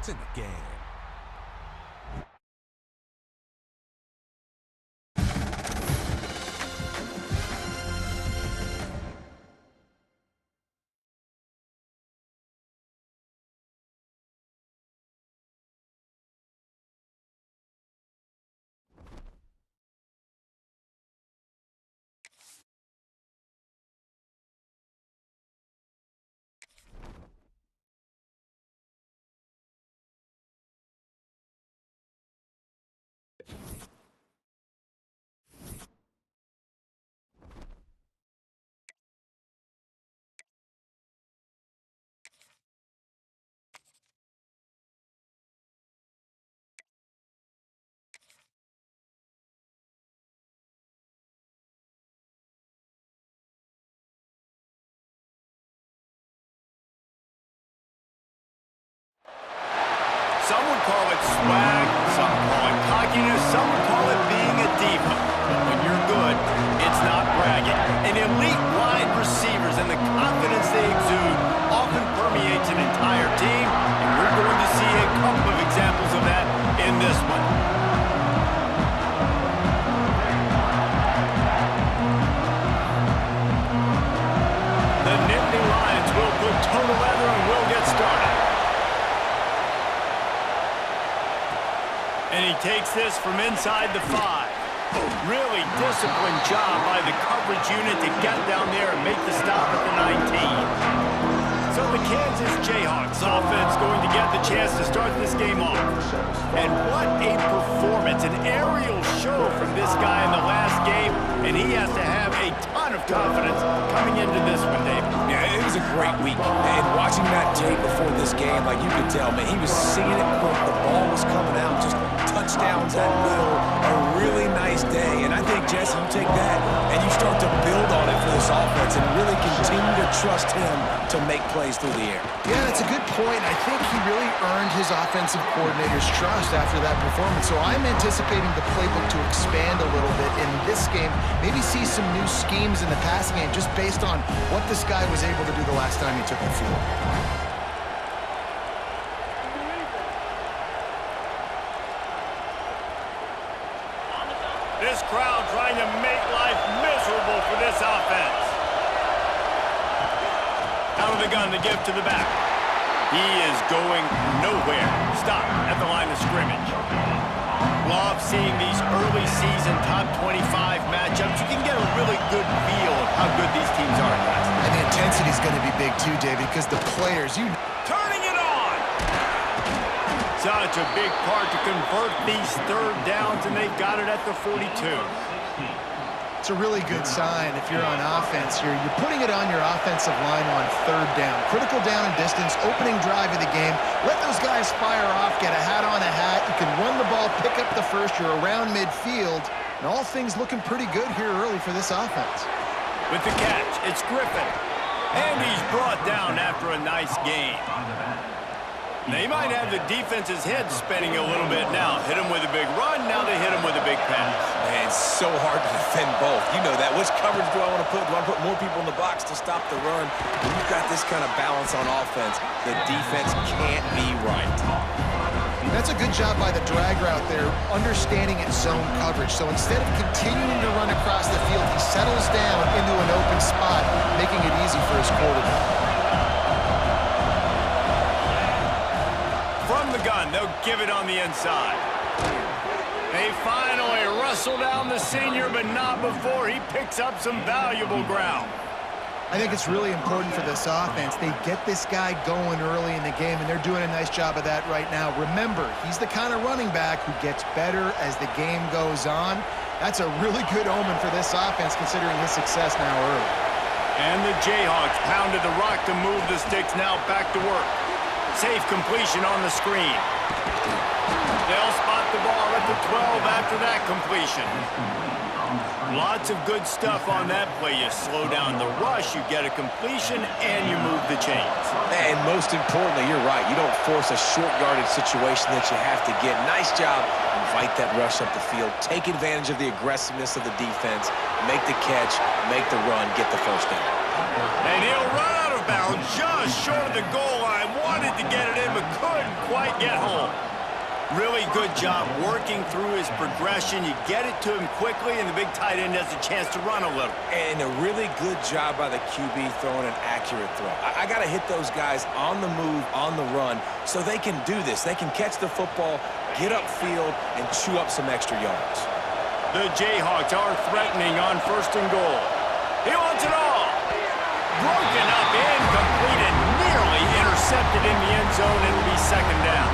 It's in the game. Some would call it swag, some call it cockiness, some would call it being a diva. But when you're good, it's not bragging. And elite wide receivers and the confidence they exude often permeates an entire team, and we're going to see a couple of examples of that in this one. The Nittany Lions will put total leather and will get started. And he takes this from inside the 5. Really disciplined job by the coverage unit to get down there and make the stop at the 19. So the Kansas Jayhawks offense going to get the chance to start this game off. And what a performance, an aerial show from this guy in the last game, and he has to have a ton of confidence coming into this one, David. Yeah, it was a great week. And watching that tape before this game, like you could tell, man, he was seeing it quick. The ball was coming out, just touchdowns at will. A really nice day. And I think, Jesse, you take that and you start to build on it for this offense and really continue to trust him to make plays through the air. Yeah, that's a good point. I think he really earned his offensive coordinator's trust after that performance. So I'm anticipating the playbook to expand a little bit in this game. Maybe see some new schemes in the passing game just based on what this guy was able to do the last time he took the field. This crowd trying to make life miserable for this offense. Out of the gun to give to the back. He is going nowhere. Stop at the line of scrimmage. Love seeing these early season top 25 matchups. You can get a really good feel of how good these teams are, guys. And the intensity is going to be big too, David, because the players, Turning it on! Such a big part to convert these third downs, and they've got it at the 42. It's a really good sign if you're on offense here. You're putting it on your offensive line on third down. Critical down and distance, opening drive of the game. Let those guys fire off, get a hat on a hat. You can run the ball, pick up the first. You're around midfield. And all things looking pretty good here early for this offense. With the catch, it's Griffin. And he's brought down after a nice game. They might have the defense's head spinning a little bit now. Hit him with a big run, now they hit him with a big pass. Man, it's so hard to defend both. You know that. Which coverage do I want to put? Do I put more people in the box to stop the run? When you've got this kind of balance on offense, the defense can't be right. That's a good job by the drag route there, understanding its zone coverage. So instead of continuing to run across the field, he settles down into an open spot, making it easy for his quarterback. From the gun, they'll give it on the inside. They finally wrestle down the senior, but not before he picks up some valuable ground. I think it's really important for this offense. They get this guy going early in the game, and they're doing a nice job of that right now. Remember, he's the kind of running back who gets better as the game goes on. That's a really good omen for this offense, considering his success now early. And the Jayhawks pounded the rock to move the sticks now back to work. Safe completion on the screen. They'll spot the ball at the 12 after that completion. Lots of good stuff on that play. You slow down the rush, you get a completion, and you move the chains. And most importantly, you're right. You don't force a short yardage situation that you have to get. Nice job. Invite that rush up the field. Take advantage of the aggressiveness of the defense. Make the catch, make the run, get the first down. And he'll run out of of bounds, just short of the goal line. Wanted to get it in, but couldn't quite get home. Really good job working through his progression. You get it to him quickly, and the big tight end has a chance to run a little. And a really good job by the QB throwing an accurate throw. I got to hit those guys on the move, on the run, so they can do this. They can catch the football, get upfield, and chew up some extra yards. The Jayhawks are threatening on 1st and goal. He wants it all. Broken up, incomplete, and nearly intercepted in the end zone. It'll be 2nd down.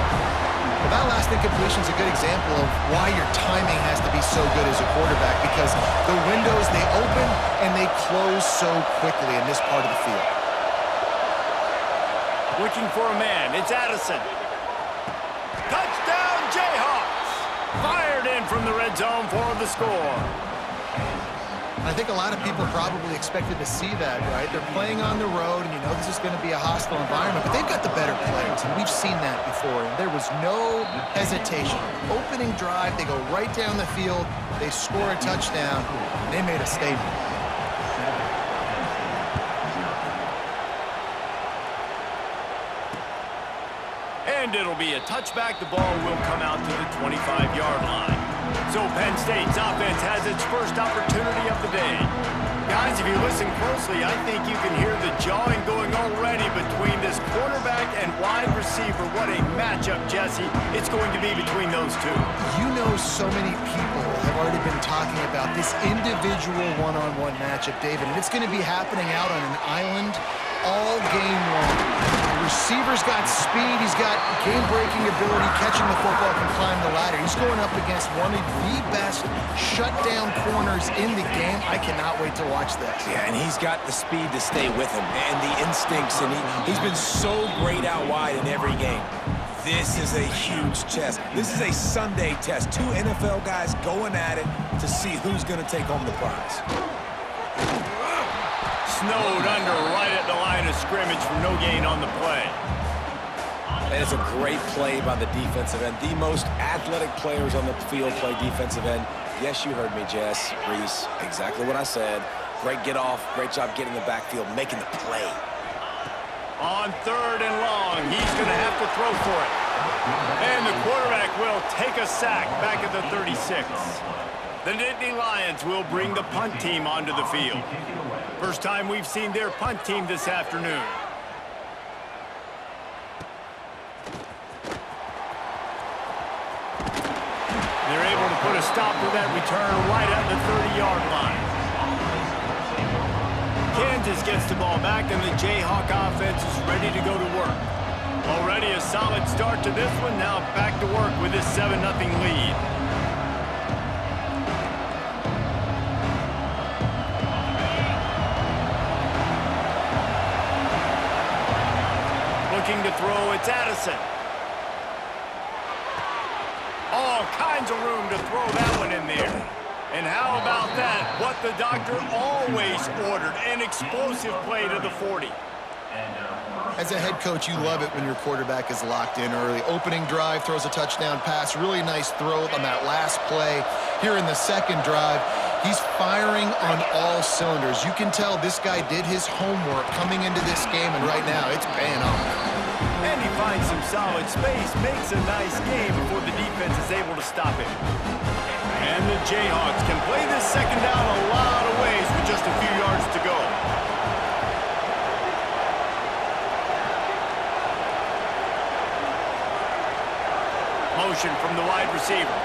Well, that last incompletion is a good example of why your timing has to be so good as a quarterback, because the windows, they open and they close so quickly in this part of the field. Looking for a man. It's Addison. Touchdown, Jayhawks! Fired in from the red zone for the score. I think a lot of people probably expected to see that, right? They're playing on the road, and you know this is going to be a hostile environment, but they've got the better players, and we've seen that before, and there was no hesitation. Opening drive, they go right down the field, they score a touchdown, and they made a statement. And it'll be a touchback. The ball will come out to the 25-yard line. So Penn State's offense has its first opportunity of the day. Guys, if you listen closely, I think you can hear the jawing going already between this quarterback and wide receiver. What a matchup, Jesse, it's going to be between those two. You know, so many people have already been talking about this individual one-on-one matchup, David, and it's going to be happening out on an island all game long. The receiver's got speed, he's got game-breaking ability, catching the football, can climb the ladder. He's going up against one of the best shutdown corners in the game. I cannot wait to watch this. Yeah, and he's got the speed to stay with him and the instincts, and he's been so great out wide in every game. This is a huge test. This is a Sunday test. 2 NFL guys going at it to see who's going to take home the prize. Snowed under right at the line of scrimmage for no gain on the play. And it's a great play by the defensive end. The most athletic players on the field play defensive end. Yes, you heard me, Jess, Reese. Exactly what I said. Great get off. Great job getting the backfield, making the play. On 3rd and long, he's going to have to throw for it. And the quarterback will take a sack back at the 36. The Nittany Lions will bring the punt team onto the field. First time we've seen their punt team this afternoon. They're able to put a stop to that return right at the 30-yard line. Kansas gets the ball back, and the Jayhawk offense is ready to go to work. Already a solid start to this one. Now back to work with this 7-0 lead. Looking to throw, it's Addison. All kinds of room to throw that one in there. And how about that? What the doctor always ordered, an explosive play to the 40. As a head coach, you love it when your quarterback is locked in early. Opening drive, throws a touchdown pass. Really nice throw on that last play. Here in the 2nd drive, he's firing on all cylinders. You can tell this guy did his homework coming into this game, and right now it's paying off. And he finds some solid space, makes a nice game before the defense is able to stop him. And the Jayhawks can play this 2nd down a lot of ways with just a few yards to go. Motion from the wide receiver.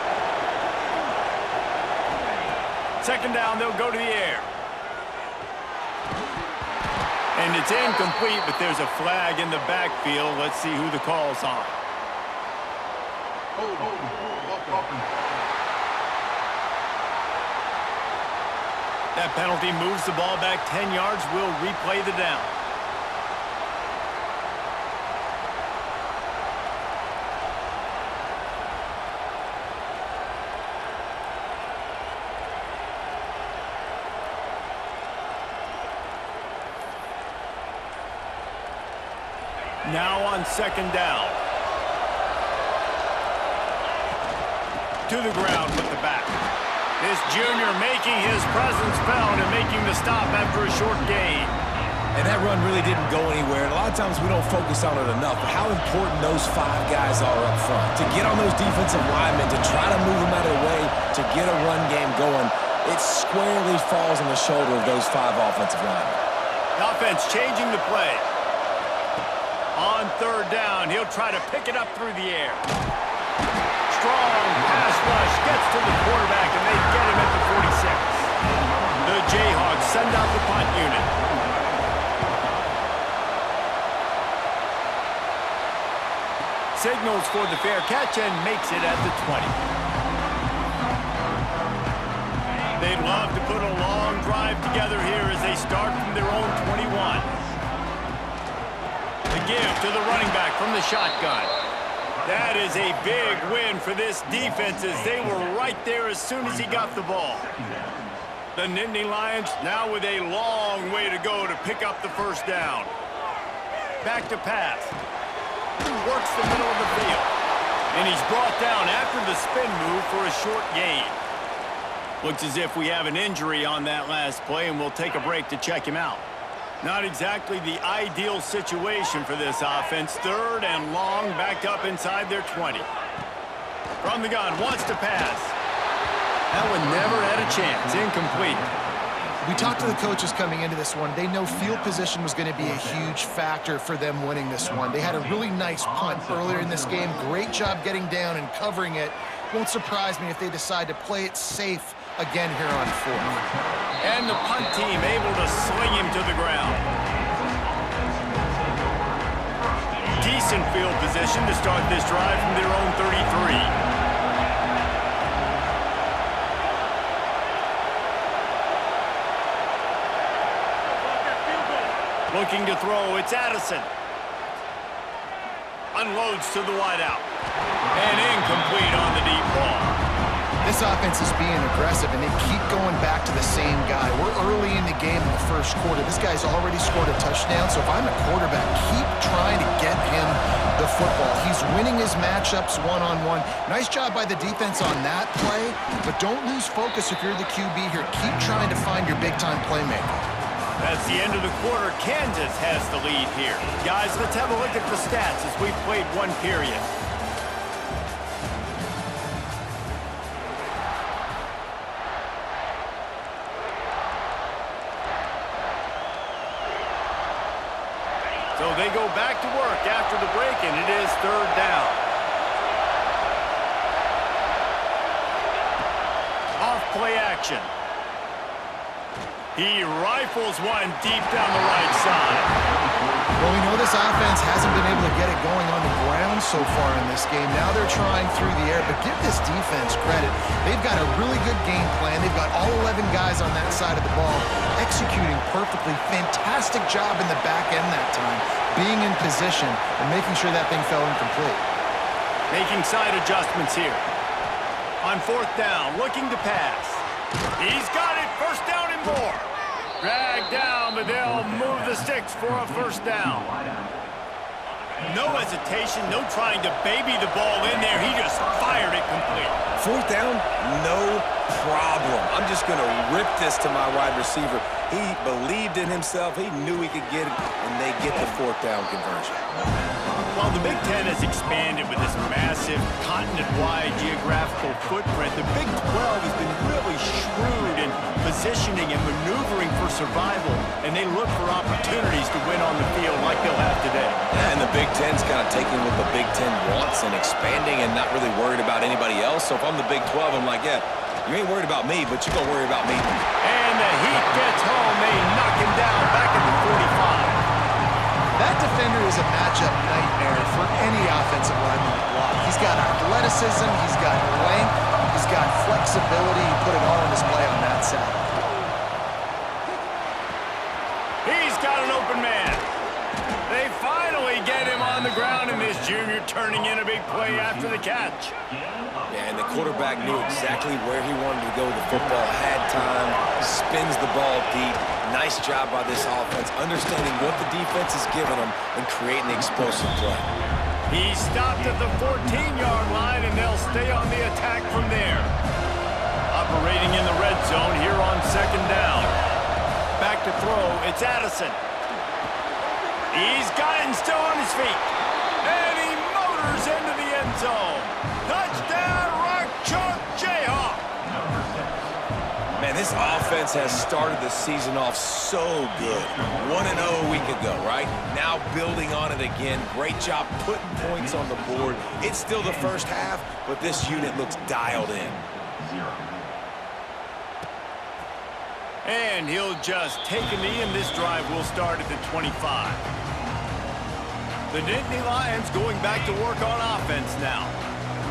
2nd down, they'll go to the air. And it's incomplete, but there's a flag in the backfield. Let's see who the call's on. That penalty moves the ball back 10 yards. We'll replay the down. Now on 2nd down. To the ground with the back. This junior making his presence felt and making the stop after a short gain. And that run really didn't go anywhere, and a lot of times we don't focus on it enough, but how important those 5 guys are up front. To get on those defensive linemen, to try to move them out of the way, to get a run game going, it squarely falls on the shoulder of those 5 offensive linemen. Offense changing the play. On 3rd down, he'll try to pick it up through the air. Strong pass rush gets to the quarterback, and they get him at the 46. The Jayhawks send out the punt unit. Signals for the fair catch and makes it at the 20. They'd love to put a long drive together here as they start from their own 21. The give to the running back from the shotgun. That is a big win for this defense as they were right there as soon as he got the ball. The Nittany Lions now with a long way to go to pick up the 1st down. Back to pass. Works the middle of the field. And he's brought down after the spin move for a short gain. Looks as if we have an injury on that last play, and we'll take a break to check him out. Not exactly the ideal situation for this offense. 3rd and long, backed up inside their 20. From the gun, wants to pass. That one never had a chance. Incomplete. We talked to the coaches coming into this one. They know field position was going to be a huge factor for them winning this one. They had a really nice punt earlier in this game. Great job getting down and covering it. Won't surprise me if they decide to play it safe again here on 4th. And the punt team able to sling him to the ground. Decent field position to start this drive from their own 33. Looking to throw, it's Addison. Unloads to the wideout. And incomplete on the deep ball. This offense is being aggressive, and they keep going back to the same guy. We're early in the game in the 1st quarter. This guy's already scored a touchdown, so if I'm a quarterback, keep trying to get him the football. He's winning his matchups one-on-one. Nice job by the defense on that play, but don't lose focus if you're the QB here. Keep trying to find your big-time playmaker. That's the end of the quarter. Kansas has the lead here. Guys, let's have a look at the stats as we've played 1 period. So they go back to work after the break, and it is 3rd down. Off play action. He rifles one deep down the right side. Well, we know this offense hasn't been able to get it going on the ground so far in this game. Now they're trying through the air, but give this defense credit. They've got a really good game plan. They've got all 11 guys on that side of the ball executing perfectly. Fantastic job in the back end that time, being in position and making sure that thing fell incomplete. Making side adjustments here. On 4th down, looking to pass. He's got it, 1st down and more. Dragged down, but they'll move the sticks for a 1st down. No hesitation, no trying to baby the ball in there. He just fired it complete. 4th down, no problem. I'm just going to rip this to my wide receiver. He believed in himself. He knew he could get it, and they get the 4th down conversion. While the Big Ten has expanded with this massive continent-wide geographical footprint, the Big 12 has been really shrewd in positioning and maneuvering for survival, and they look for opportunities to win on the field like they'll have today. Yeah, and the Big Ten's kind of taking what the Big Ten wants and expanding and not really worried about anybody else. So if I'm the Big 12, I'm like, yeah, you ain't worried about me, but you're going to worry about me. And the Heat gets home. They knock him down back at the 45. That defender is a matchup nightmare for any offensive lineman to block. He's got athleticism, he's got length, he's got flexibility. He put it all on display on that side. He's got an open man. They finally get him on the ground, and this junior turning in a big play after the catch. Yeah, and the quarterback knew exactly where he wanted to go with the football, had time, spins the ball deep. Nice job by this offense, understanding what the defense is giving them and creating the explosive play. He stopped at the 14-yard line, and they'll stay on the attack from there. Operating in the red zone here on 2nd down. Back to throw, it's Addison. He's got it and still on his feet. And he motors into the end zone. Touchdown, Rock Chalk Jayhawk. Man, this offense has started the season off so good. 1-0 a week ago, right? Now building on it again. Great job putting points on the board. It's still the first half, but this unit looks dialed in. And he'll just take a knee, and this drive will start at the 25. The Nittany Lions going back to work on offense now.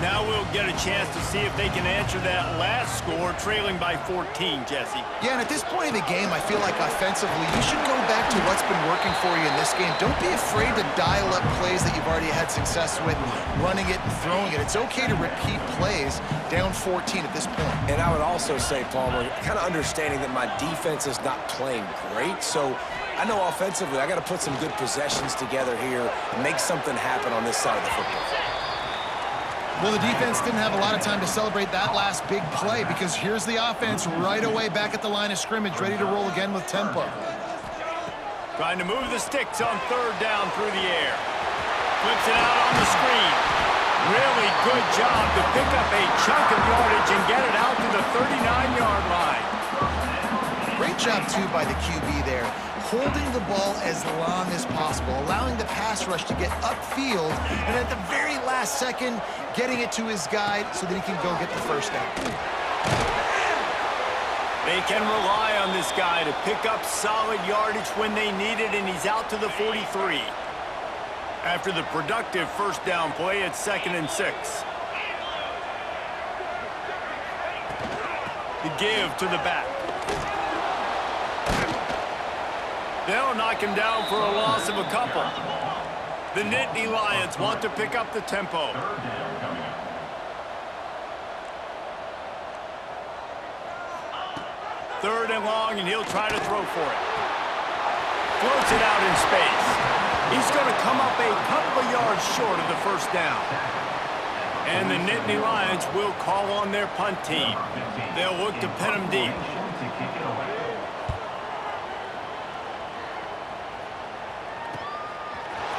Now we'll get a chance to see if they can answer that last score, trailing by 14, Jesse. Yeah, and at this point in the game, I feel like offensively, you should go back to what's been working for you in this game. Don't be afraid to dial up plays that you've already had success with, running it and throwing it. It's okay to repeat plays down 14 at this point. And I would also say, Palmer, kind of understanding that my defense is not playing great, so I know offensively I got to put some good possessions together here and make something happen on this side of the football. Well, the defense didn't have a lot of time to celebrate that last big play because here's the offense right away back at the line of scrimmage, ready to roll again with tempo. Trying to move the sticks on third down through the air. Flips it out on the screen. Really good job to pick up a chunk of yardage and get it out to the 39-yard line. Great job, too, by the QB there. Holding the ball as long as possible, allowing the pass rush to get upfield, and at the very last second, getting it to his guy so that he can go get the first down. They can rely on this guy to pick up solid yardage when they need it, and he's out to the 43. After the productive first down play, it's 2nd and 6. The give to the back. They'll knock him down for a loss of a couple. The Nittany Lions want to pick up the tempo. Third and long, and he'll try to throw for it. Floats it out in space. He's going to come up a couple of yards short of the first down. And the Nittany Lions will call on their punt team. They'll look to pin him deep.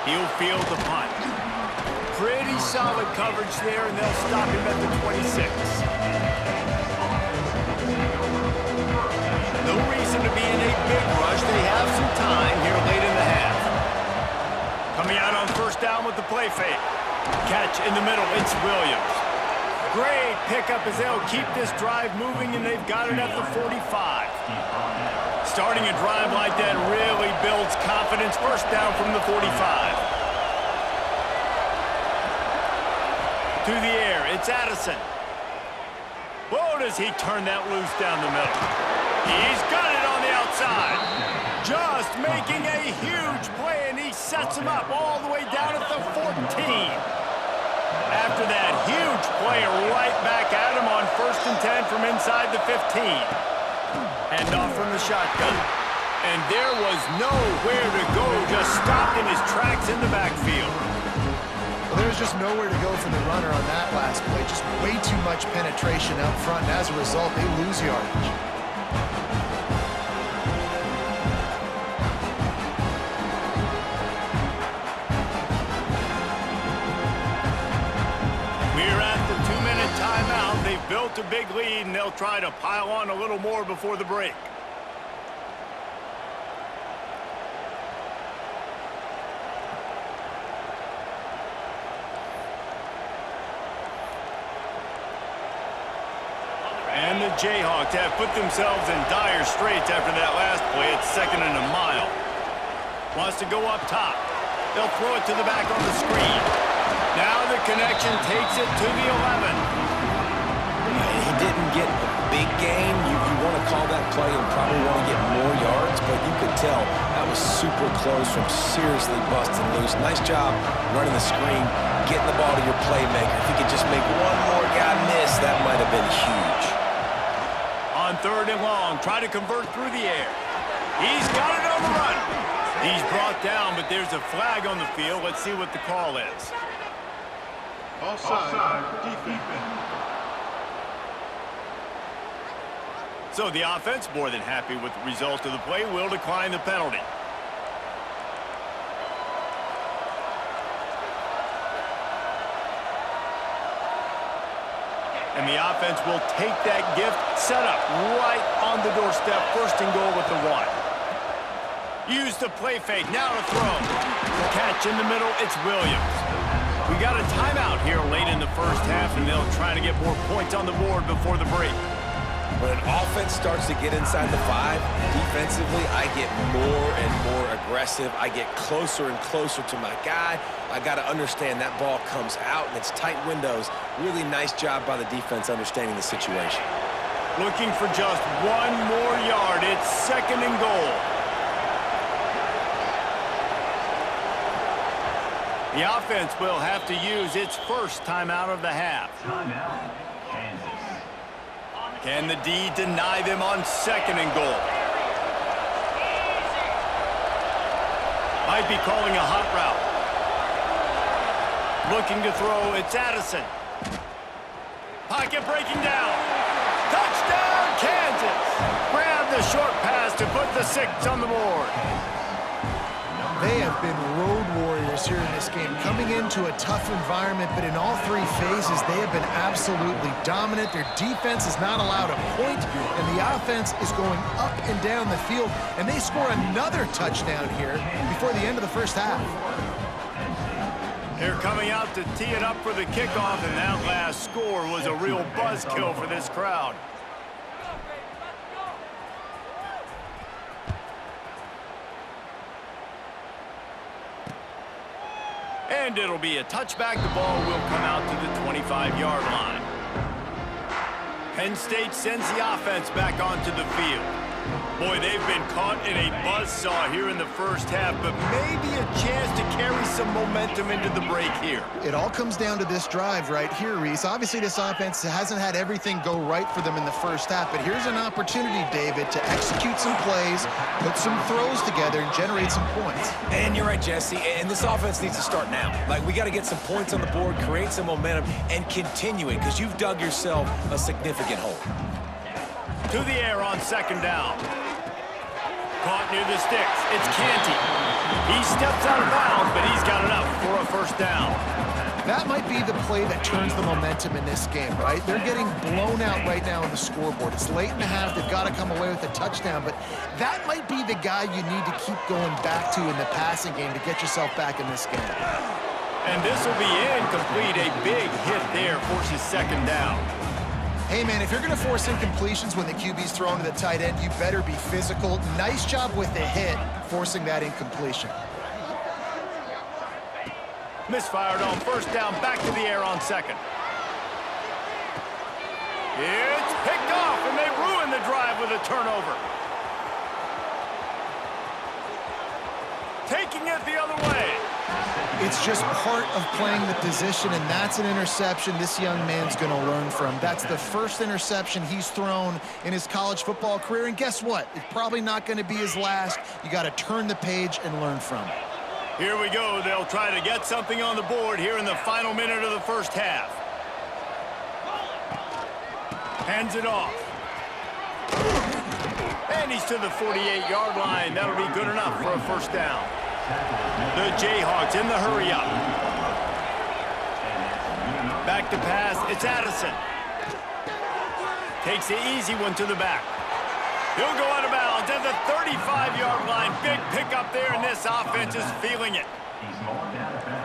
He'll field the punt. Pretty solid coverage there, and they'll stop him at the 26. No reason to be in a big rush. They have some time here late in the half. Coming out on first down with the play fake. Catch in the middle. It's Williams. Great pickup as they'll keep this drive moving, and they've got it at the 45. Starting a drive like that really builds confidence. First down from the 45. To the air, it's Addison. Whoa, does he turn that loose down the middle. He's got it on the outside. Just making a huge play, and he sets him up all the way down at the 14. After that huge play, right back at him on 1st and 10 from inside the 15. Hand off from the shotgun. And there was nowhere to go, just stopped in his tracks in the backfield. Well, there's just nowhere to go for the runner on that last play. Just way too much penetration up front, and as a result, they lose yardage. We're at the 2-minute timeout. They've built a big lead, and they'll try to pile on a little more before the break. And the Jayhawks have put themselves in dire straits after that last play. It's 2nd and a mile. Wants to go up top. They'll throw it to the back on the screen. Now the connection takes it to the 11. He didn't get a big gain. You want to call that play and probably want to get more yards, but you could tell that was super close from seriously busting loose. Nice job running the screen, getting the ball to your playmaker. If he could just make one more guy miss, that might have been huge. On 3rd and long, try to convert through the air. He's got it on the run. He's brought down, but there's a flag on the field. Let's see what the call is. Offside, defense. So the offense, more than happy with the result of the play, will decline the penalty. And the offense will take that gift, set up right on the doorstep, first and goal with the 1. Use the play fake, now to throw. Catch in the middle, it's Williams. We got a timeout here late in the first half, and they'll try to get more points on the board before the break. When an offense starts to get inside the 5, defensively, I get more and more aggressive. I get closer and closer to my guy. I got to understand that ball comes out, and it's tight windows. Really nice job by the defense understanding the situation. Looking for just 1 more yard. It's second and goal. The offense will have to use its first timeout of the half. Timeout, Kansas. Can the D deny them on second and goal? Might be calling a hot route. Looking to throw, it's Addison. Pocket breaking down. Touchdown, Kansas! Grab the short pass to put the 6 on the board. They have been road warriors here in this game, coming into a tough environment, but in all 3 phases, they have been absolutely dominant. Their defense is not allowed a point, and the offense is going up and down the field, and they score another touchdown here before the end of the first half. They're coming out to tee it up for the kickoff, and that last score was a real buzzkill for this crowd. And it'll be a touchback. The ball will come out to the 25-yard line. Penn State sends the offense back onto the field. Boy, they've been caught in a buzzsaw here in the first half, but maybe a chance to carry some momentum into the break here. It all comes down to this drive right here, Reese. Obviously, this offense hasn't had everything go right for them in the first half, but here's an opportunity, David, to execute some plays, put some throws together, and generate some points. And you're right, Jesse, and this offense needs to start now. Like, we got to get some points on the board, create some momentum, and continue it, because you've dug yourself a significant hole. To the air on second down. Caught near the sticks. It's Canty. He steps out of bounds, but he's got enough for a first down. That might be the play that turns the momentum in this game, right? They're getting blown out right now on the scoreboard. It's late in the half. They've got to come away with a touchdown, but that might be the guy you need to keep going back to in the passing game to get yourself back in this game. And this will be incomplete. A big hit there forces second down. Hey, man, if you're going to force incompletions when the QB's thrown to the tight end, you better be physical. Nice job with the hit, forcing that incompletion. Misfired on first down, back to the air on second. It's picked off, and they ruin the drive with a turnover. Taking it the other way. It's just part of playing the position, and that's an interception this young man's going to learn from. That's the first interception he's thrown in his college football career, and guess what? It's probably not going to be his last. You got to turn the page and learn from it. Here we go. They'll try to get something on the board here in the final minute of the first half. Hands it off. And he's to the 48-yard line. That'll be good enough for a first down. The Jayhawks in the hurry-up. Back to pass. It's Addison. Takes the easy one to the back. He'll go out of bounds at the 35-yard line. Big pickup there, and this offense is feeling it.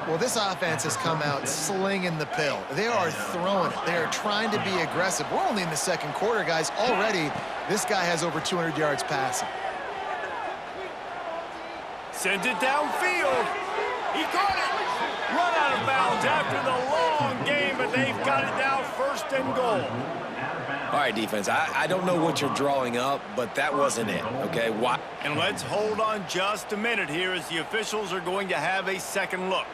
Well, this offense has come out slinging the pill. They are throwing it. They are trying to be aggressive. We're only in the second quarter, guys. Already, this guy has over 200 yards passing. Sends it downfield. He caught it. Run out of bounds after the long game, but they've got it now first and goal. All right, defense, I don't know what you're drawing up, but that wasn't it, okay? Why? And let's hold on just a minute here as the officials are going to have a second look.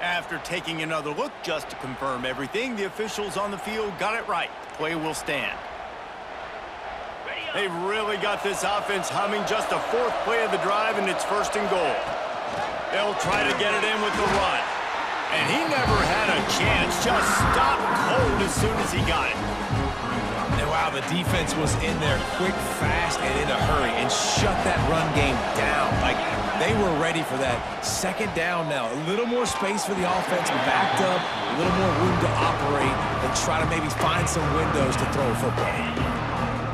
After taking another look just to confirm everything, the officials on the field got it right. Play will stand. They've really got this offense humming. Just a fourth play of the drive, and it's first and goal. They'll try to get it in with the run. And he never had a chance. Just stopped cold as soon as he got it. And wow, the defense was in there quick, fast, and in a hurry and shut that run game down. Like, They were ready for that. Second down now. A little more space for the offense, backed up, a little more room to operate and try to maybe find some windows to throw a football.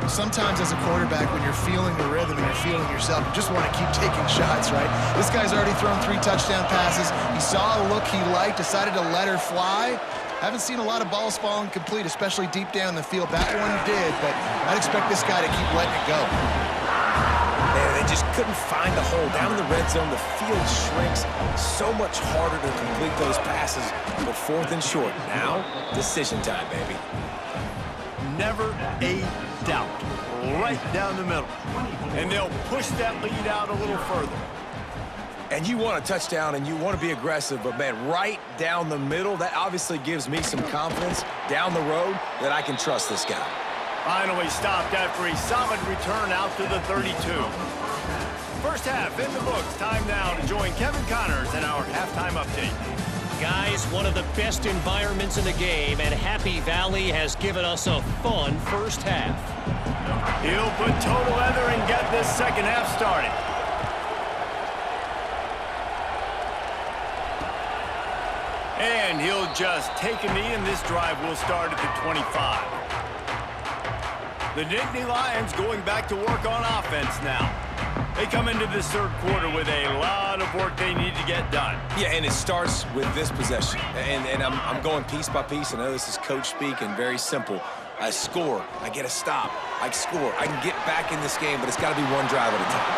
Sometimes as a quarterback, when you're feeling the rhythm and you're feeling yourself, you just want to keep taking shots, right? This guy's already thrown 3 touchdown passes. He saw a look he liked, decided to let her fly. Haven't seen a lot of balls falling complete, especially deep down the field. That one did, but I'd expect this guy to keep letting it go. Man, they just couldn't find the hole. Down in the red zone, the field shrinks. So much harder to complete those passes, but 4th and short. Now, decision time, baby. Never a doubt. Right down the middle. And they'll push that lead out a little further. And you want a touchdown and you want to be aggressive, but man, right down the middle, that obviously gives me some confidence down the road that I can trust this guy. Finally stopped after a solid return out to the 32. First half in the books. Time now to join Kevin Connors in our halftime update. Guys, one of the best environments in the game, and Happy Valley has given us a fun first half. He'll put total leather and get this second half started. And he'll just take a knee, and this drive will start at the 25. The Nittany Lions going back to work on offense now. They come into this third quarter with a lot of work they need to get done. Yeah, and it starts with this possession. And I'm going piece by piece. I know this is coach speak and very simple. I score, I get a stop, I score. I can get back in this game, but it's got to be one drive at a time.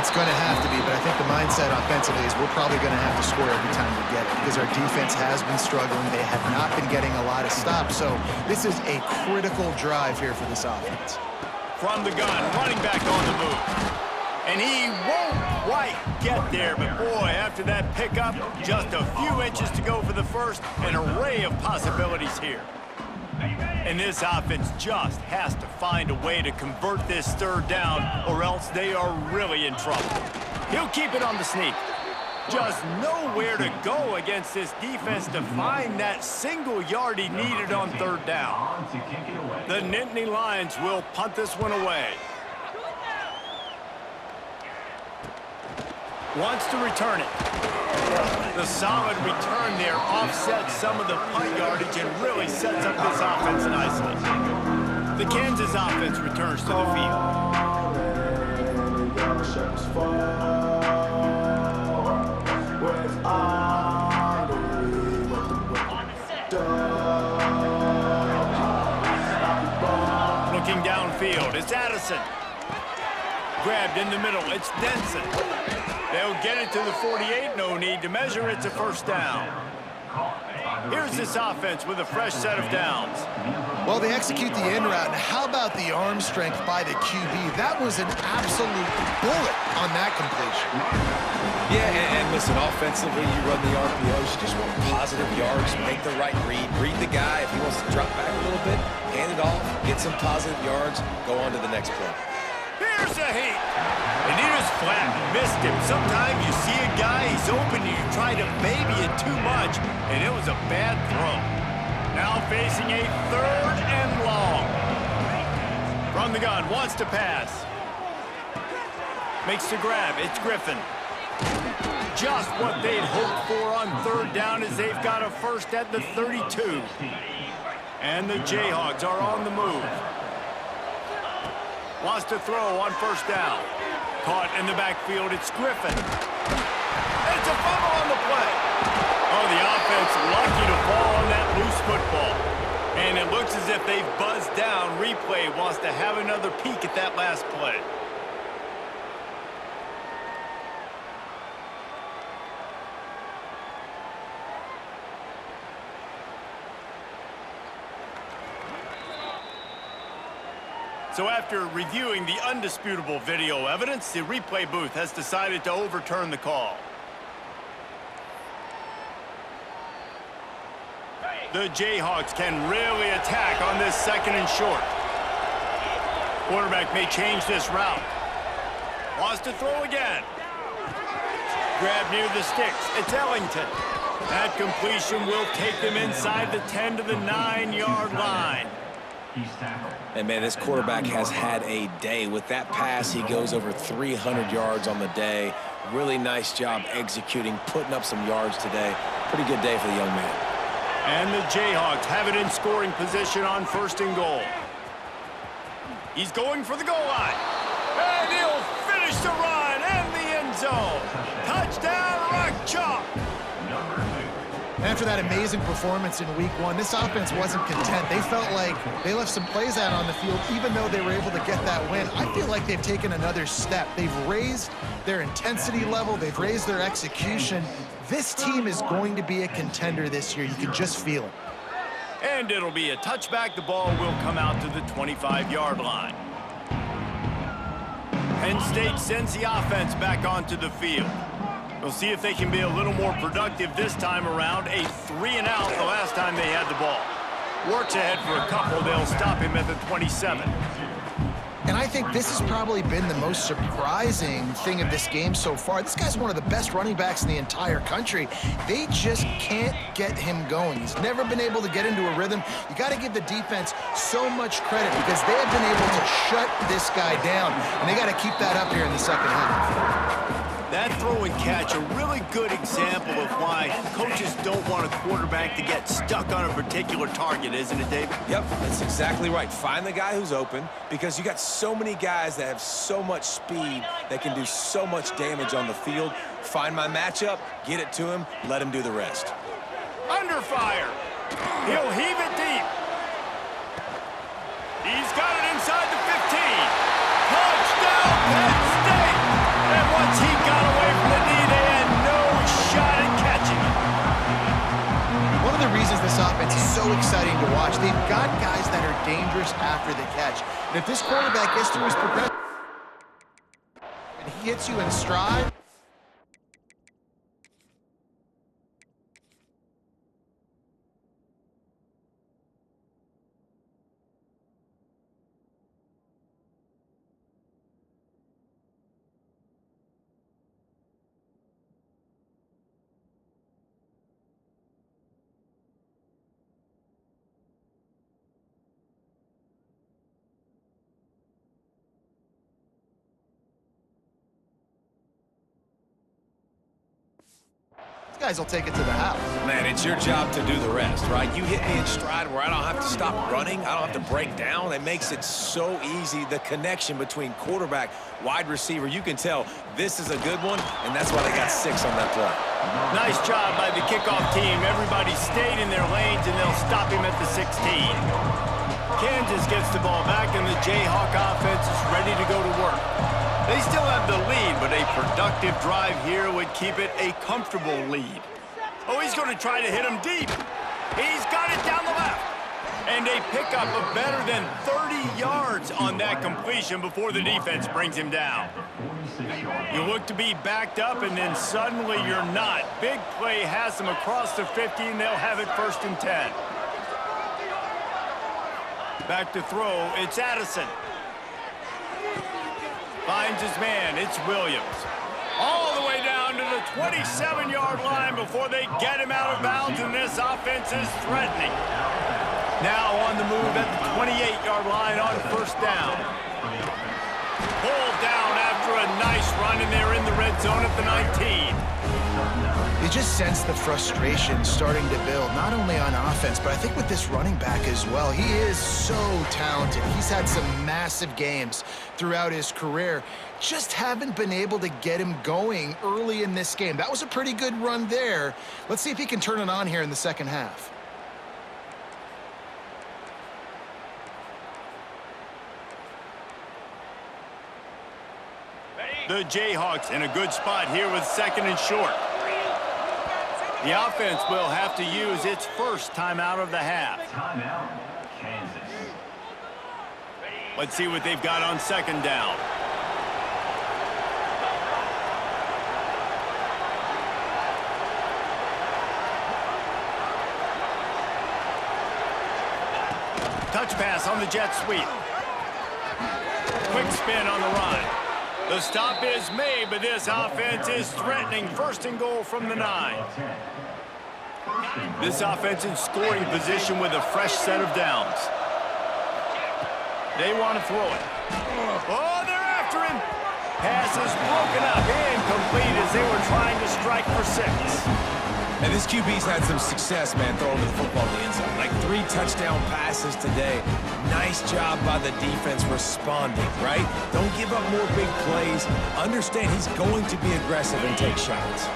It's going to have to be, but I think the mindset offensively is we're probably going to have to score every time we get it because our defense has been struggling. They have not been getting a lot of stops, so this is a critical drive here for this offense. From the gun, running back on the move. And he won't quite get there, but boy, after that pickup, just a few inches to go for the first, an array of possibilities here. And this offense just has to find a way to convert this third down, or else they are really in trouble. He'll keep it on the sneak. Just nowhere to go against this defense to find that single yard he needed on third down. The Nittany Lions will punt this one away. Wants to return it. The solid return there offsets some of the punt yardage and really sets up this offense nicely. The Kansas offense returns to the field. Looking downfield, it's Addison. Grabbed in the middle, it's Denson. They'll get it to the 48, no need to measure, it's a first down. Here's this offense with a fresh set of downs. Well, they execute the in route, and how about the arm strength by the QB? That was an absolute bullet on that completion. Yeah, and listen, offensively, you run the RPOs, you just want positive yards, make the right read the guy. If he wants to drop back a little bit, hand it off, get some positive yards, go on to the next play. Here's a heat. And he just flat missed him. Sometimes you see a guy, he's open, and you try to baby it too much, and it was a bad throw. Now facing a third and long. From the gun, wants to pass. Makes the grab, it's Griffin. Just what they'd hoped for on third down as they've got a first at the 32. And the Jayhawks are on the move. Wants to throw on first down. Caught in the backfield, it's Griffin. It's a fumble on the play. Oh, the offense lucky to fall on that loose football. And it looks as if they've buzzed down. Replay wants to have another peek at that last play. So after reviewing the undisputable video evidence, the replay booth has decided to overturn the call. The Jayhawks can really attack on this second and short. Quarterback may change this route. Wants to throw again. Grab near the sticks. It's Ellington. That completion will take them inside the 10 to the 9-yard line. He's tackled. And, man, this quarterback has had a day. With that pass, he goes over 300 yards on the day. Really nice job executing, putting up some yards today. Pretty good day for the young man. And the Jayhawks have it in scoring position on 1st and goal. He's going for the goal line. And he'll finish the run in the end zone. Touchdown, Rock Chalk. After that amazing performance in week 1, this offense wasn't content. They felt like they left some plays out on the field, even though they were able to get that win. I feel like they've taken another step. They've raised their intensity level. They've raised their execution. This team is going to be a contender this year. You can just feel it. And it'll be a touchback. The ball will come out to the 25-yard line. Penn State sends the offense back onto the field. We'll see if they can be a little more productive this time around. A 3-and-out the last time they had the ball. Works ahead for a couple. They'll stop him at the 27. And I think this has probably been the most surprising thing of this game so far. This guy's one of the best running backs in the entire country. They just can't get him going. He's never been able to get into a rhythm. You got to give the defense so much credit because they have been able to shut this guy down, and they got to keep that up here in the second half. That throw and catch, a really good example of why coaches don't want a quarterback to get stuck on a particular target, isn't it, David? Yep, that's exactly right. Find the guy who's open because you got so many guys that have so much speed that can do so much damage on the field. Find my matchup, get it to him, let him do the rest. Under fire. He'll heave it deep. He's got it inside the 15. Touchdown, Penn State. And once he got away from the knee, they had no shot at catching him. One of the reasons this offense is so exciting to watch, they've got guys that are dangerous after the catch. And if this quarterback gets through his progression and he hits you in stride, guys will take it to the house. Man, it's your job to do the rest, right? You hit me in stride where I don't have to stop running. I don't have to break down. It makes it so easy. The connection between quarterback, wide receiver, you can tell this is a good one, and that's why they got 6 on that play. Nice job by the kickoff team. Everybody stayed in their lanes, and they'll stop him at the 16. Kansas gets the ball back, and the Jayhawk offense is ready to go to work. They still have the lead, but a productive drive here would keep it a comfortable lead. Oh, he's going to try to hit him deep. He's got it down the left. And a pickup of better than 30 yards on that completion before the defense brings him down. You look to be backed up, and then suddenly you're not. Big play has them across the 50, and they'll have it 1st and 10. Back to throw, it's Addison. Finds his man, it's Williams. All the way down to the 27-yard line before they get him out of bounds, and this offense is threatening. Now on the move at the 28-yard line on 1st down. Pulled down after a nice run, and they're in the red zone at the 19. You just sense the frustration starting to build, not only on offense, but I think with this running back as well. He is so talented. He's had some massive games throughout his career. Just haven't been able to get him going early in this game. That was a pretty good run there. Let's see if he can turn it on here in the second half. The Jayhawks in a good spot here with 2nd and short. The offense will have to use its first timeout of the half. Timeout, Kansas. Let's see what they've got on 2nd down. Touch pass on the jet sweep. Quick spin on the run. The stop is made, but this offense is threatening 1st and goal from the 9. This offense in scoring position with a fresh set of downs. They want to throw it. Oh, they're after him. Pass is broken up. Incomplete as they were trying to strike for 6. And this QB's had some success, man, throwing the football in the end zone. Like 3 touchdown passes today. Nice job by the defense responding, right? Don't give up more big plays. Understand he's going to be aggressive and take shots.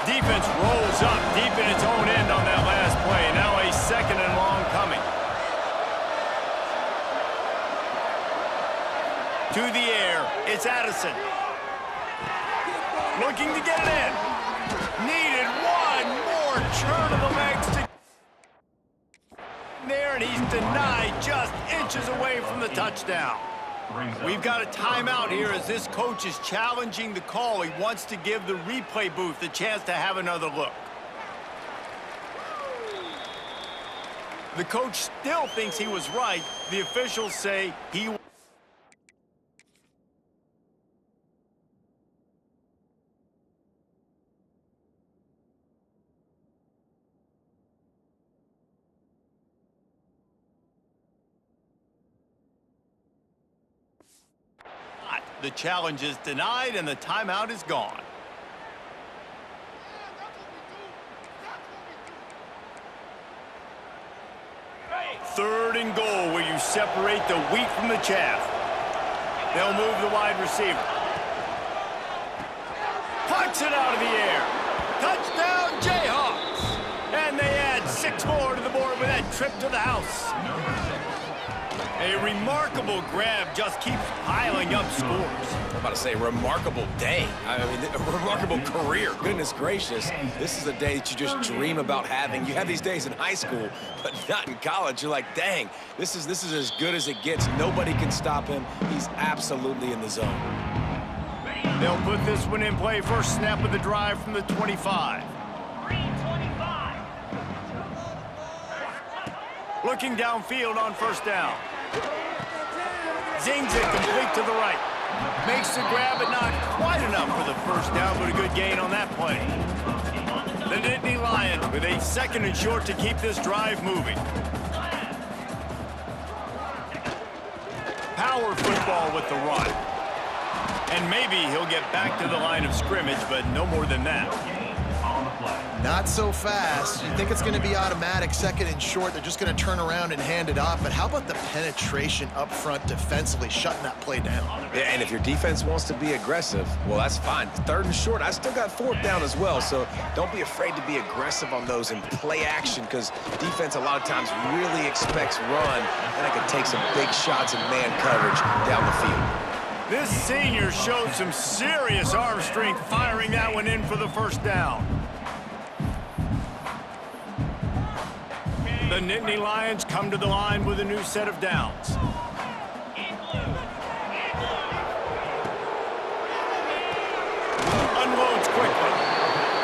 Defense rolls up deep in its own end on that last play. Now a 2nd and long coming. To the air, it's Addison. Looking to get it in. Needed one more turn of the legs to there, and he's denied just inches away from the touchdown. We've got a timeout here as this coach is challenging the call. He wants to give the replay booth a chance to have another look. The coach still thinks he was right. The officials say he The challenge is denied, and the timeout is gone. Third and goal, where you separate the wheat from the chaff. They'll move the wide receiver. Puts it out of the air. Touchdown, Jayhawks. And they add 6 more to the board with that trip to the house. A remarkable grab just keeps piling up scores. I'm about to say, remarkable day. I mean, a remarkable career. Goodness gracious. This is a day that you just dream about having. You have these days in high school, but not in college. You're like, dang, this is as good as it gets. Nobody can stop him. He's absolutely in the zone. They'll put this one in play. First snap of the drive from the 25. Looking downfield on first down. Zings it complete to the right. Makes the grab, but not quite enough for the first down, but a good gain on that play. The Nittany Lions with a 2nd and short to keep this drive moving. Power football with the run. And maybe he'll get back to the line of scrimmage, but no more than that. Not so fast. You think it's going to be automatic, 2nd and short. They're just going to turn around and hand it off. But how about the penetration up front defensively, shutting that play down? Yeah, and if your defense wants to be aggressive, well, that's fine. 3rd and short, I still got 4th down as well. So don't be afraid to be aggressive on those and play action, because defense a lot of times really expects run, and it can take some big shots in man coverage down the field. This senior showed some serious arm strength firing that one in for the first down. The Nittany Lions come to the line with a new set of downs. Unloads quickly.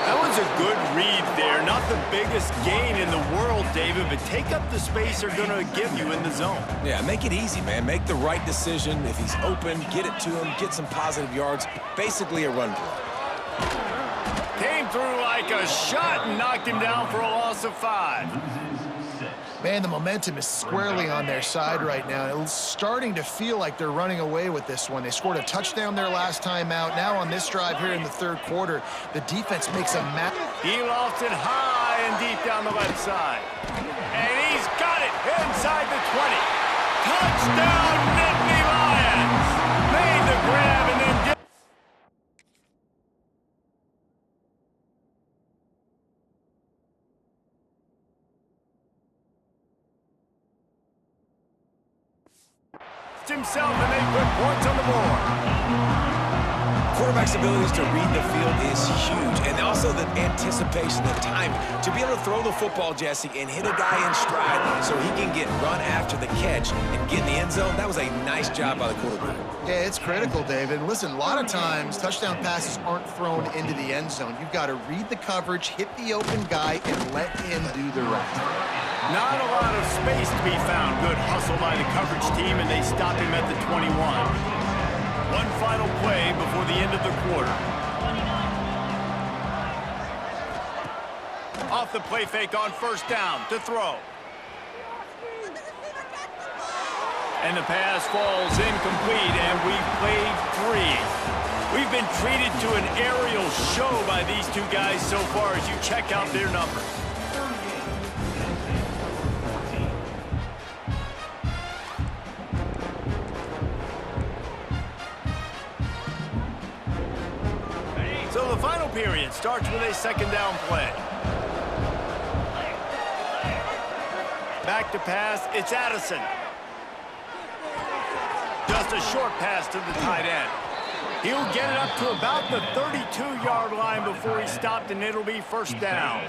That was a good read there. Not the biggest gain in the world, David, but take up the space they're going to give you in the zone. Yeah, make it easy, man. Make the right decision. If he's open, get it to him, get some positive yards. Basically a run play. Came through like a shot and knocked him down for a loss of 5. Man, the momentum is squarely on their side right now. It's starting to feel like they're running away with this one. They scored a touchdown their last time out. Now on this drive here in the 3rd quarter, the defense makes a He lofts it high and deep down the left side. And he's got it inside the 20. Touchdown, Nittany Lions! Made the grab and then himself and they put points on the board. Quarterback's abilities to read the field is huge, and also the anticipation, the timing. To be able to throw the football, Jesse, and hit a guy in stride so he can get run after the catch and get in the end zone, that was a nice job by the quarterback. Yeah, it's critical, David. And listen, a lot of times touchdown passes aren't thrown into the end zone. You've got to read the coverage, hit the open guy, and let him do the rest. Not a lot of space to be found. Good hustle by the coverage team, and they stop him at the 21. One final play before the end of the quarter. Off the play fake on first down to throw. And the pass falls incomplete, and we've played 3. We've been treated to an aerial show by these two guys so far as you check out their numbers. So the final period starts with a second down play. Back to pass, it's Addison. Just a short pass to the tight end. He'll get it up to about the 32-yard line before he's stopped, and it'll be first down.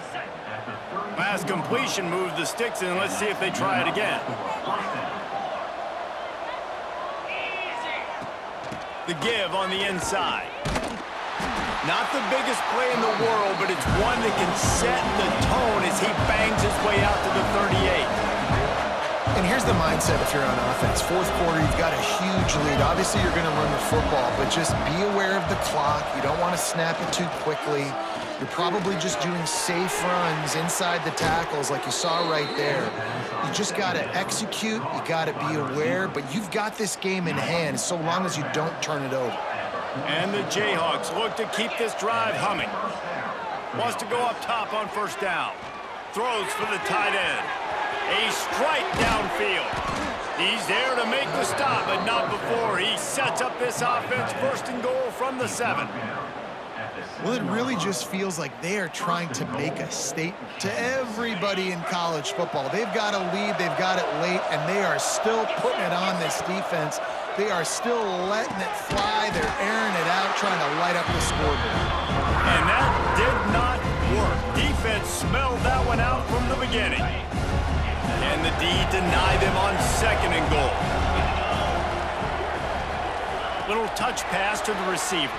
Pass completion moves the sticks, and let's see if they try it again. The give on the inside. Not the biggest play in the world, but it's one that can set the tone as he bangs his way out to the 38. And here's the mindset if you're on offense. Fourth quarter, you've got a huge lead. Obviously, you're going to run the football, but just be aware of the clock. You don't want to snap it too quickly. You're probably just doing safe runs inside the tackles like you saw right there. You just got to execute. You got to be aware, but you've got this game in hand so long as you don't turn it over. And the Jayhawks look to keep this drive humming. Wants to go up top on first down. Throws for the tight end. A strike downfield. He's there to make the stop, but not before he sets up this offense first and goal from the 7. Well, it really just feels like they are trying to make a statement to everybody in college football. They've got a lead, they've got it late, and they are still putting it on this defense. They are still letting it fly. They're airing it out, trying to light up the scoreboard. And that did not work. Defense smelled that one out from the beginning. And the D denied them on second and goal. Little touch pass to the receiver.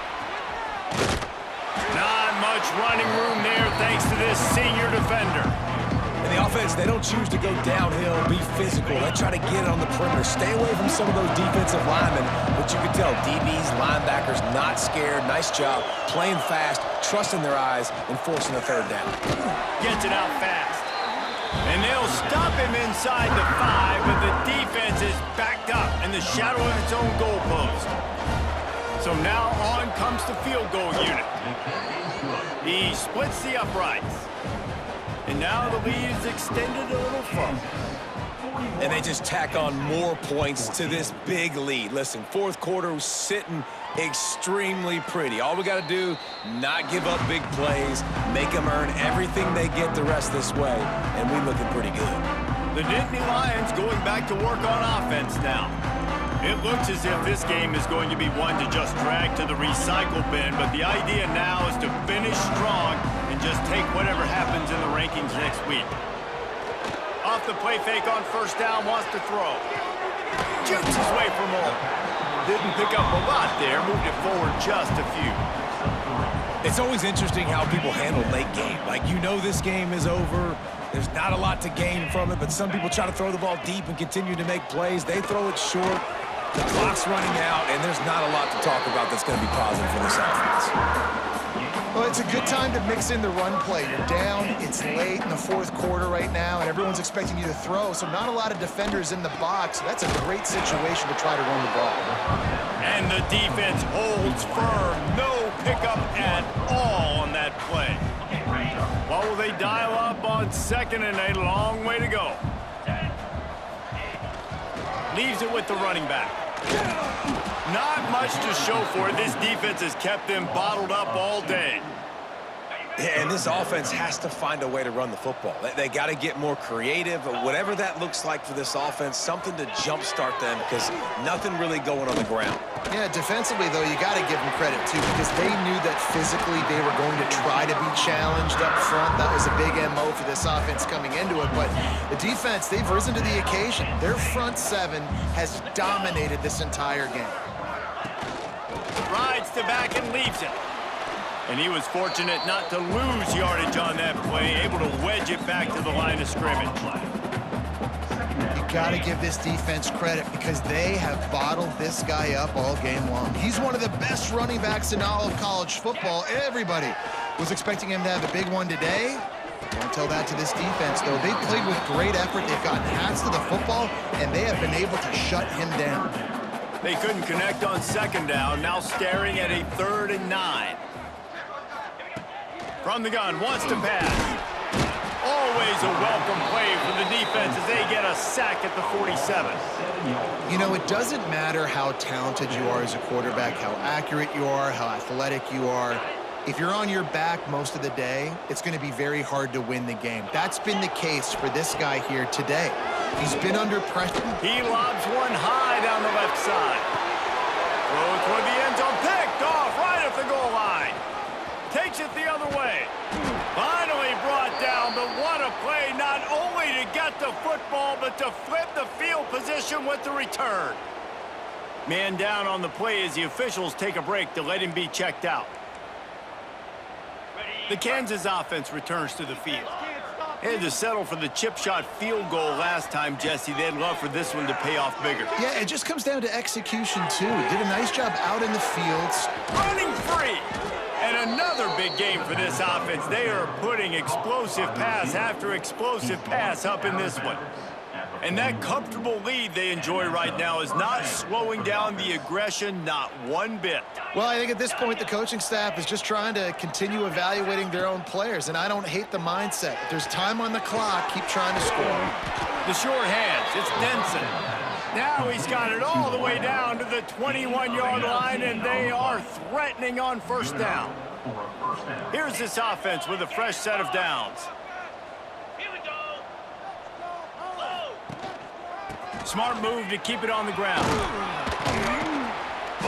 Not much running room there thanks to this senior defender. And the offense, they don't choose to go downhill, be physical. They try to get it on the perimeter. Stay away from some of those defensive linemen. But you can tell DBs, linebackers, not scared. Nice job playing fast, trusting their eyes, and forcing a third down. Gets it out fast. And they'll stop him inside the 5, but the defense is backed up in the shadow of its own goalpost. So now on comes the field goal unit. He splits the uprights. And now the lead is extended a little further. And they just tack on more points to this big lead. Listen, fourth quarter was sitting extremely pretty. All we got to do, not give up big plays, make them earn everything they get the rest this way, and we're looking pretty good. The Nittany Lions going back to work on offense now. It looks as if this game is going to be one to just drag to the recycle bin, but the idea now is to finish strong and just take whatever happens in the rankings next week. Off the play fake on first down, wants to throw. Jukes his way for more. Didn't pick up a lot there, moved it forward just a few. It's always interesting how people handle late game. Like, you know this game is over. There's not a lot to gain from it, but some people try to throw the ball deep and continue to make plays. They throw it short. The clock's running out, and there's not a lot to talk about that's going to be positive for this offense. Well, it's a good time to mix in the run play. You're down, it's late in the fourth quarter right now, and everyone's expecting you to throw, so not a lot of defenders in the box. So that's a great situation to try to run the ball. And the defense holds firm. No pickup at all on that play. What will they dial up on second and a long way to go? Leaves it with the running back. Not much to show for it. This defense has kept them bottled up all day. Yeah, and this offense has to find a way to run the football. They got to get more creative, whatever that looks like for this offense, something to jumpstart them because nothing really going on the ground. Yeah, defensively, though, you got to give them credit, too, because they knew that physically they were going to try to be challenged up front. That was a big MO for this offense coming into it. But the defense, they've risen to the occasion. Their front 7 has dominated this entire game. Rides to back and leaves it. And he was fortunate not to lose yardage on that play, able to wedge it back to the line of scrimmage. You got to give this defense credit because they have bottled this guy up all game long. He's one of the best running backs in all of college football. Everybody was expecting him to have a big one today, Don't tell that to this defense, though. They've played with great effort. They've gotten hats to the football, and they have been able to shut him down. They couldn't connect on second down, now staring at a 3rd and 9. From the gun, wants to pass. Always a welcome play for the defense as they get a sack at the 47. You know, it doesn't matter how talented you are as a quarterback, how accurate you are, how athletic you are. If you're on your back most of the day, it's going to be very hard to win the game. That's been the case for this guy here today. He's been under pressure. He lobs one high down the left side. Throw toward the end zone, picked off right at the goal line. Takes it the other way. Finally brought down, but what a play, not only to get the football, but to flip the field position with the return. Man down on the play as the officials take a break to let him be checked out. The Kansas offense returns to the field. They had to settle for the chip shot field goal last time, Jesse. They'd love for this one to pay off bigger. Yeah, it just comes down to execution, too. Did a nice job out in the fields. Running free. And another big game for this offense. They are putting explosive pass after explosive pass up in this one. And that comfortable lead they enjoy right now is not slowing down the aggression, not one bit. Well, I think at this point, the coaching staff is just trying to continue evaluating their own players, and I don't hate the mindset. If there's time on the clock, keep trying to score. The short hands, it's Denson. Now he's got it all the way down to the 21-yard line, and they are threatening on first down. Here's this offense with a fresh set of downs. Smart move to keep it on the ground.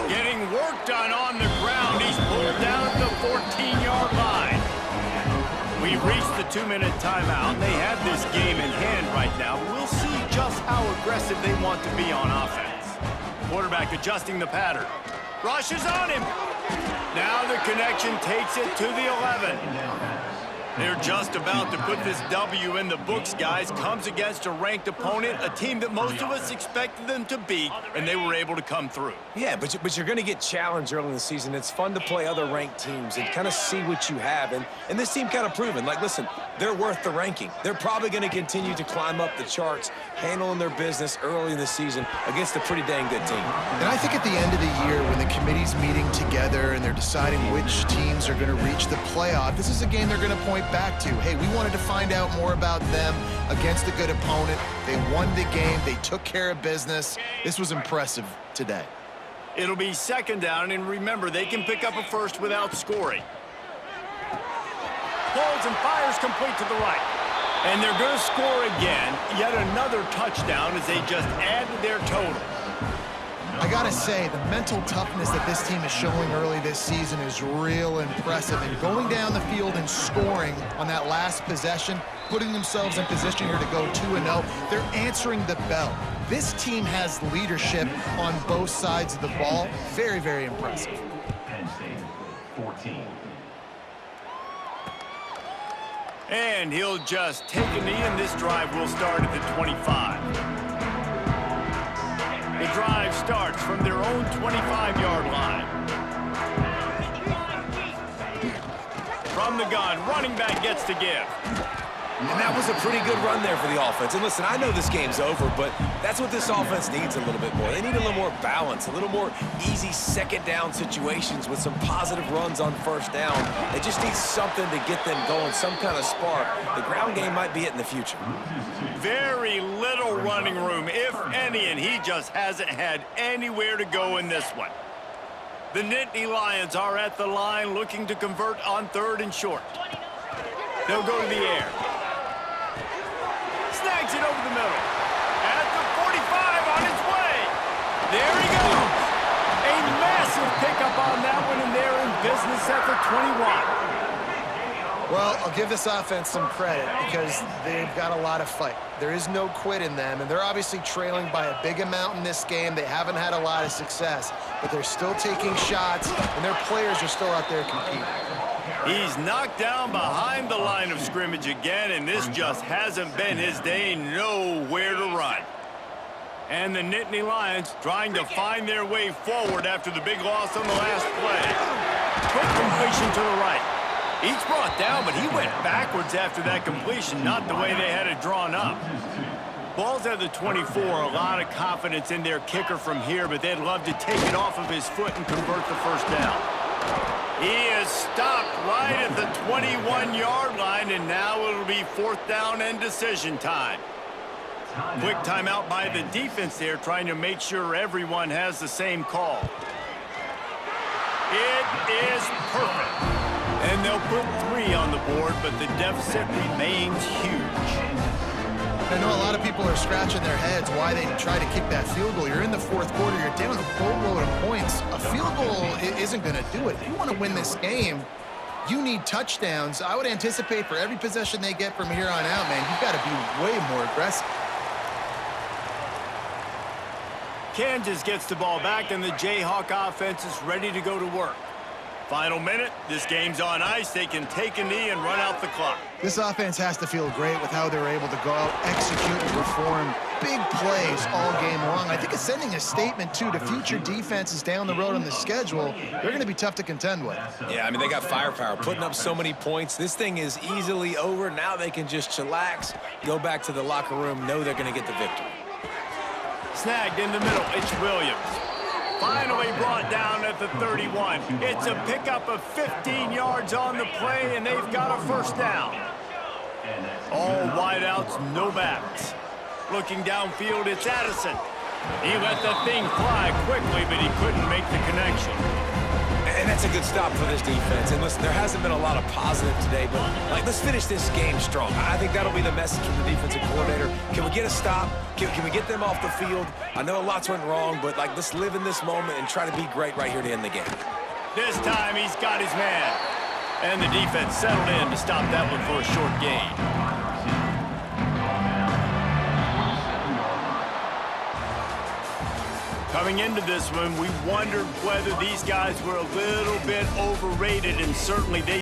Getting work done on the ground. He's pulled down at the 14-yard line. We've reached the 2-minute timeout. They have this game in hand right now. We'll see just how aggressive they want to be on offense. Quarterback adjusting the pattern. Rushes on him. Now the connection takes it to the 11. They're just about to put this W in the books, guys. Comes against a ranked opponent, a team that most of us expected them to beat, and they were able to come through. Yeah, but you're going to get challenged early in the season. It's fun to play other ranked teams and kind of see what you have. And this team kind of proven, like, listen, they're worth the ranking. They're probably going to continue to climb up the charts, handling their business early in the season against a pretty dang good team. And I think at the end of the year, when the committee's meeting together and they're deciding which teams are going to reach the playoff, this is a game they're going to point back to. Hey, we wanted to find out more about them against a good opponent. They won the game. They took care of business. This was impressive today. It'll be second down, and remember, they can pick up a first without scoring. Pulls and fires complete to the right. And they're going to score again. Yet another touchdown as they just add to their total. I gotta say, the mental toughness that this team is showing early this season is real impressive. And going down the field and scoring on that last possession, putting themselves in position here to go 2-0, they're answering the bell. This team has leadership on both sides of the ball. Very, very impressive. Penn State, 14. And he'll just take a knee, and this drive will start at the 25. The drive starts from their own 25-yard line. From the gun, running back gets to give. And that was a pretty good run there for the offense. And listen, I know this game's over, but that's what this offense needs a little bit more. They need a little more balance, a little more easy second down situations with some positive runs on first down. They just need something to get them going, some kind of spark. The ground game might be it in the future. Very little running room, if any, and he just hasn't had anywhere to go in this one. The Nittany Lions are at the line looking to convert on 3rd and short. They'll go to the air. Snags it over the middle. At the 45 on its way. There he goes. A massive pickup on that one, and they're in business at the 21. Well, I'll give this offense some credit because they've got a lot of fight. There is no quit in them, and they're obviously trailing by a big amount in this game. They haven't had a lot of success, but they're still taking shots, and their players are still out there competing. He's knocked down behind the line of scrimmage again, and this just hasn't been his day. Nowhere to run. And the Nittany Lions trying to find their way forward after the big loss on the last play. Quick completion to the right. Each brought down, but he went backwards after that completion, not the way they had it drawn up. Ball's at the 24, a lot of confidence in their kicker from here, but they'd love to take it off of his foot and convert the first down. He is stopped right at the 21-yard line, and now it'll be fourth down and decision time. Quick timeout by the defense there, trying to make sure everyone has the same call. It is perfect. And they'll put 3 on the board, but the deficit remains huge. I know a lot of people are scratching their heads why they try to kick that field goal. You're in the fourth quarter. You're down a boatload of points. A field goal isn't going to do it. If you want to win this game, you need touchdowns. I would anticipate for every possession they get from here on out, man, you've got to be way more aggressive. Kansas gets the ball back, and the Jayhawk offense is ready to go to work. Final minute, this game's on ice. They can take a knee and run out the clock. This offense has to feel great with how they're able to go out, execute, and perform big plays all game long. I think it's sending a statement, too, to future defenses down the road on the schedule. They're going to be tough to contend with. Yeah, I mean, they got firepower, putting up so many points. This thing is easily over. Now they can just chillax, go back to the locker room, know they're going to get the victory. Snagged in the middle, it's Williams. Finally brought down at the 31. It's a pickup of 15 yards on the play, and they've got a first down. All wideouts, no backs. Looking downfield, it's Addison. He let the thing fly quickly, but he couldn't make the connection. And that's a good stop for this defense. And listen, there hasn't been a lot of positive today, but let's finish this game strong. I think that'll be the message from the defensive coordinator. Can we get a stop? Can we get them off the field? I know lots went wrong, but let's live in this moment and try to be great right here to end the game. This time he's got his man. And the defense settled in to stop that one for a short gain. Coming into this one, we wondered whether these guys were a little bit overrated, and certainly they